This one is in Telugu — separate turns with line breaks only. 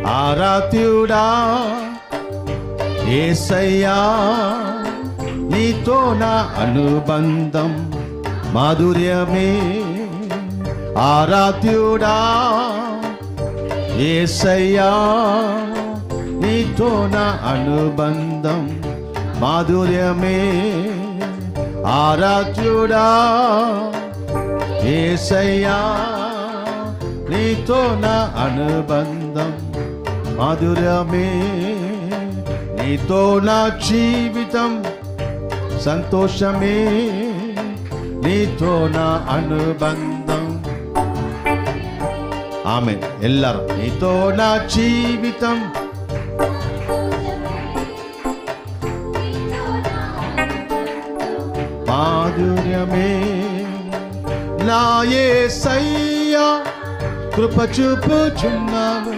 ఆరాధ్యుడా యేసయ్యా, నీతో నా అనుబంధం మాధుర్యమే. ఆరాధ్యుడా యేసయ్యా, నీతో నా అనుబంధం మాధుర్యమే. ఆరాధ్యుడా యేసయ్యా, నీతో నా అనుబంధం మాధుర్యమే. నీతో నా జీవితం సంతోషమే, నీతో నా అనుబంధం. ఆమేన్. ఎల్లరూ నీతో నా జీవితం మాధుర్యమే. నా యేసయ్యా కృప చూపుచున్నావు,